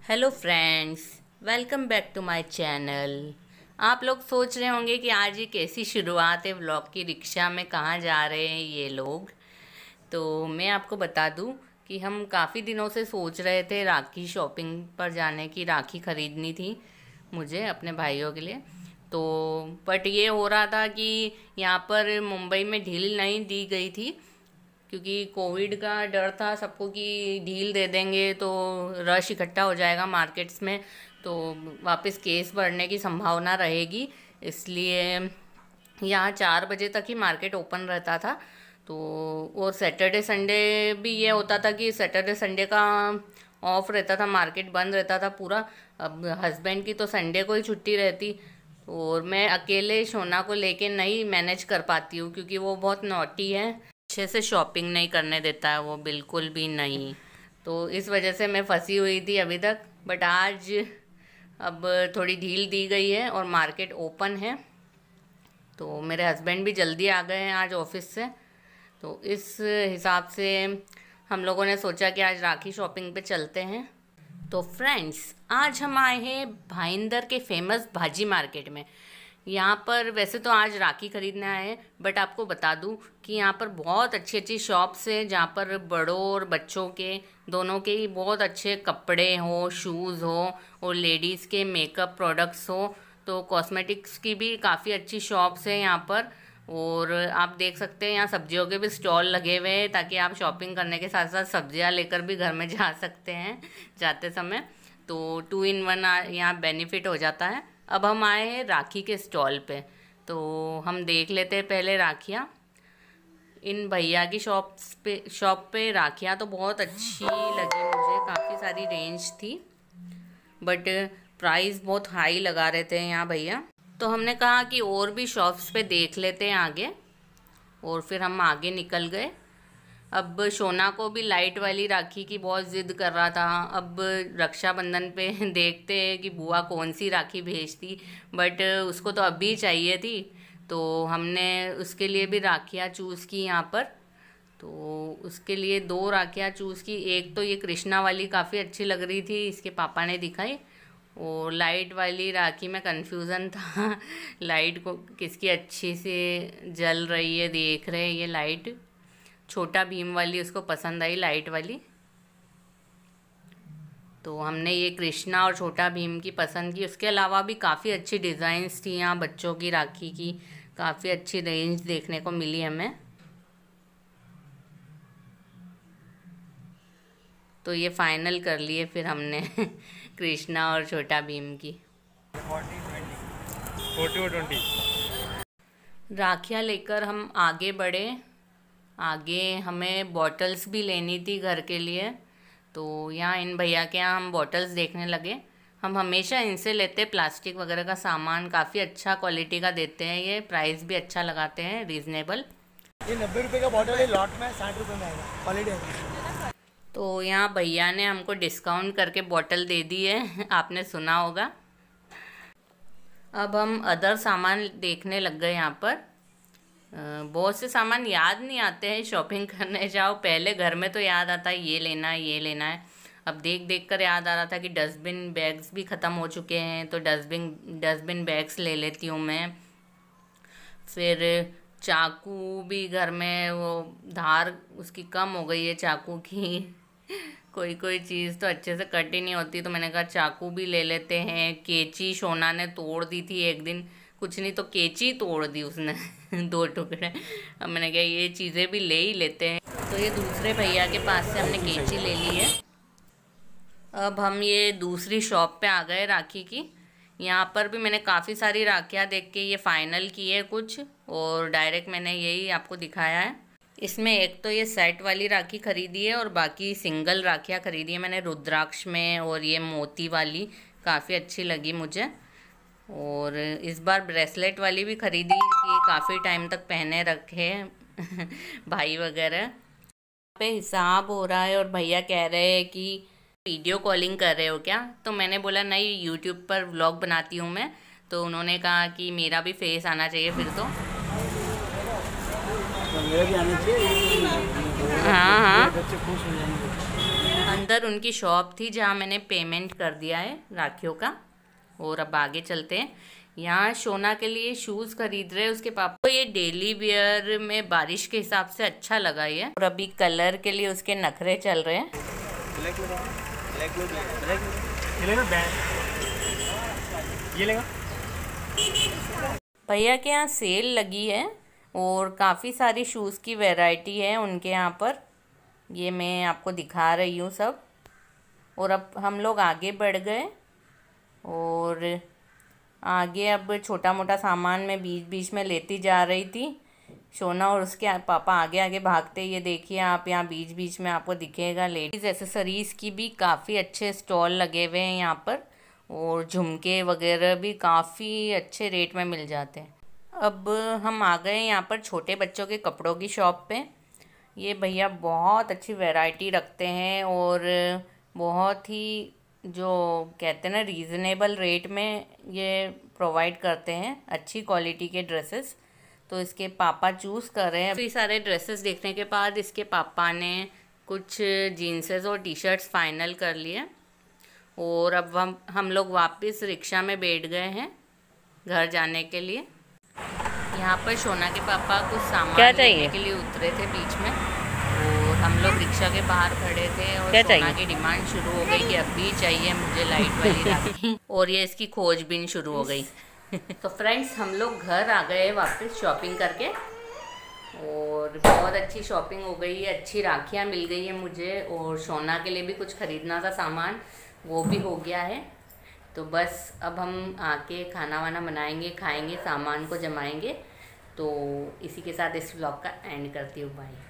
Hello friends, welcome back to my channel. आप लोग सोच रहे होंगे कि आज ये कैसी शुरुआत है व्लॉग की, रिक्शा में कहाँ जा रहे हैं ये लोग। तो मैं आपको बता दूं कि हम काफ़ी दिनों से सोच रहे थे राखी शॉपिंग पर जाने की, राखी ख़रीदनी थी मुझे अपने भाइयों के लिए। तो बट ये हो रहा था कि यहाँ पर मुंबई में ढील नहीं दी गई थी क्योंकि कोविड का डर था सबको कि ढील दे देंगे तो रश इकट्ठा हो जाएगा मार्केट्स में, तो वापस केस बढ़ने की संभावना रहेगी। इसलिए यहाँ 4 बजे तक ही मार्केट ओपन रहता था। तो और सैटरडे संडे भी ये होता था कि सैटरडे संडे का ऑफ रहता था, मार्केट बंद रहता था पूरा। अब हस्बैंड की तो संडे को ही छुट्टी रहती और मैं अकेले शोना को लेके नहीं मैनेज कर पाती हूँ क्योंकि वो बहुत नॉटी है, अच्छे से शॉपिंग नहीं करने देता है वो, बिल्कुल भी नहीं। तो इस वजह से मैं फंसी हुई थी अभी तक। बट आज अब थोड़ी ढील दी गई है और मार्केट ओपन है। तो मेरे हस्बैंड भी जल्दी आ गए हैं आज ऑफिस से, तो इस हिसाब से हम लोगों ने सोचा कि आज राखी शॉपिंग पे चलते हैं। तो फ्रेंड्स, आज हम आए हैं भाईंदर के फेमस भाजी मार्केट में। यहाँ पर वैसे तो आज राखी खरीदना है, बट आपको बता दूँ कि यहाँ पर बहुत अच्छी अच्छी शॉप्स है जहाँ पर बड़ों और बच्चों के दोनों के ही बहुत अच्छे कपड़े हो, शूज़ हो और लेडीज़ के मेकअप प्रोडक्ट्स हो। तो कॉस्मेटिक्स की भी काफ़ी अच्छी शॉप्स है यहाँ पर। और आप देख सकते हैं यहाँ सब्जियों के भी स्टॉल लगे हुए हैं ताकि आप शॉपिंग करने के साथ साथ सब्जियाँ लेकर भी घर में जा सकते हैं जाते समय। तो 2 in 1 यहाँ बेनिफिट हो जाता है। अब हम आए हैं राखी के स्टॉल पे, तो हम देख लेते हैं पहले राखियाँ। इन भैया की शॉप पे राखियाँ तो बहुत अच्छी लगी मुझे, काफ़ी सारी रेंज थी बट प्राइस बहुत हाई लगा रहे थे यहाँ भैया। तो हमने कहा कि और भी शॉप्स पे देख लेते हैं आगे, और फिर हम आगे निकल गए। अब शोना को भी लाइट वाली राखी की बहुत ज़िद कर रहा था। अब रक्षाबंधन पे देखते हैं कि बुआ कौन सी राखी भेजती, बट उसको तो अभी चाहिए थी। तो हमने उसके लिए भी राखियाँ चूज़ की यहाँ पर। तो उसके लिए 2 राखियाँ चूज़ की। एक तो ये कृष्णा वाली काफ़ी अच्छी लग रही थी, इसके पापा ने दिखाई। और लाइट वाली राखी में कन्फ्यूज़न था लाइट को किसकी अच्छी से जल रही है, देख रहे हैं ये लाइट। छोटा भीम वाली उसको पसंद आई, लाइट वाली। तो हमने ये कृष्णा और छोटा भीम की पसंद की। उसके अलावा भी काफ़ी अच्छी डिज़ाइंस थी यहाँ बच्चों की राखी की, काफ़ी अच्छी रेंज देखने को मिली हमें। तो ये फाइनल कर लिए फिर हमने कृष्णा और छोटा भीम की 40-20 राखियाँ लेकर हम आगे बढ़े। आगे हमें बॉटल्स भी लेनी थी घर के लिए, तो यहाँ इन भैया के यहाँ हम बॉटल्स देखने लगे। हम हमेशा इनसे लेते प्लास्टिक वगैरह का सामान, काफ़ी अच्छा क्वालिटी का देते हैं ये, प्राइस भी अच्छा लगाते हैं, रीज़नेबल। ये 90 रुपये का बॉटल है, लॉट में 60 रुपये में आएगा, क्वालिटी है। तो यहाँ भैया ने हमको डिस्काउंट करके बॉटल दे दी है आपने सुना होगा। अब हम अदर सामान देखने लग गए यहाँ पर। बहुत से सामान याद नहीं आते हैं, शॉपिंग करने जाओ पहले घर में तो याद आता है ये लेना है ये लेना है। अब देख देख कर याद आ रहा था कि डस्टबिन बैग्स भी ख़त्म हो चुके हैं, तो डस्टबिन बैग्स ले लेती हूँ मैं। फिर चाकू भी घर में, वो धार उसकी कम हो गई है चाकू की कोई कोई चीज़ तो अच्छे से कट ही नहीं होती, तो मैंने कहा चाकू भी ले लेते हैं। कैंची शोना ने तोड़ दी थी एक दिन, कुछ नहीं तो कैंची तोड़ दी उसने 2 टुकड़े। अब मैंने कहा ये चीज़ें भी ले ही लेते हैं। तो ये दूसरे भैया के पास से हमने कैंची ले ली है। अब हम ये दूसरी शॉप पे आ गए राखी की। यहाँ पर भी मैंने काफ़ी सारी राखियाँ देख के ये फ़ाइनल की है कुछ, और डायरेक्ट मैंने यही आपको दिखाया है। इसमें एक तो ये सेट वाली राखी खरीदी है और बाकी सिंगल राखियाँ खरीदी है मैंने रुद्राक्ष में, और ये मोती वाली काफ़ी अच्छी लगी मुझे। और इस बार ब्रेसलेट वाली भी खरीदी कि काफ़ी टाइम तक पहने रखे भाई वगैरह। पे हिसाब हो रहा है और भैया कह रहे हैं कि वीडियो कॉलिंग कर रहे हो क्या, तो मैंने बोला नहीं, यूट्यूब पर व्लॉग बनाती हूँ मैं। तो उन्होंने कहा कि मेरा भी फेस आना चाहिए फिर तो मेरा भी आना चाहिए। हाँ हाँ, बच्चे खुश हो जाएंगे। हाँ अंदर उनकी शॉप थी जहाँ मैंने पेमेंट कर दिया है राखियों का। और अब आगे चलते हैं। यहाँ शोना के लिए शूज़ खरीद रहे हैं उसके पापा को। ये डेली वियर में बारिश के हिसाब से अच्छा लगा ये। और अभी कलर के लिए उसके नखरे चल रहे हैं। ये लेगा। भैया के यहाँ सेल लगी है और काफ़ी सारी शूज़ की वैरायटी है उनके यहाँ पर। ये मैं आपको दिखा रही हूँ सब। और अब हम लोग आगे बढ़ गए और आगे अब छोटा मोटा सामान मैं बीच बीच में लेती जा रही थी। शोना और उसके पापा आगे आगे भागते। ये देखिए आप, यहाँ बीच बीच में आपको दिखेगा लेडीज़ एसेसरीज़ की भी काफ़ी अच्छे स्टॉल लगे हुए हैं यहाँ पर। और झुमके वगैरह भी काफ़ी अच्छे रेट में मिल जाते हैं। अब हम आ गए यहाँ पर छोटे बच्चों के कपड़ों की शॉप पे। ये भैया बहुत अच्छी वैरायटी रखते हैं और बहुत ही जो कहते हैं ना रीज़नेबल रेट में ये प्रोवाइड करते हैं अच्छी क्वालिटी के ड्रेसेस। तो इसके पापा चूज़ कर रहे हैं। काफ़ी सारे ड्रेसेस देखने के बाद इसके पापा ने कुछ जीन्सेस और टी शर्ट्स फाइनल कर लिए। और अब हम लोग वापस रिक्शा में बैठ गए हैं घर जाने के लिए। यहाँ पर शोना के पापा कुछ सामान लेने के लिए उतरे थे बीच में और हम लोग रिक्शा के बाहर खड़े थे। और शोना की डिमांड शुरू हो गई कि अब भी चाहिए मुझे लाइट वाली राखी। और ये इसकी खोजबीन शुरू हो गई। तो फ्रेंड्स हम लोग घर आ गए वापस शॉपिंग करके और बहुत अच्छी शॉपिंग हो गई है। अच्छी राखियाँ मिल गई है मुझे और शोना के लिए भी कुछ ख़रीदना था सामान, वो भी हो गया है। तो बस अब हम आके खाना वाना बनाएंगे, खाएंगे, सामान को जमाएंगे। तो इसी के साथ इस व्लॉग का एंड करती हूँ। बाय।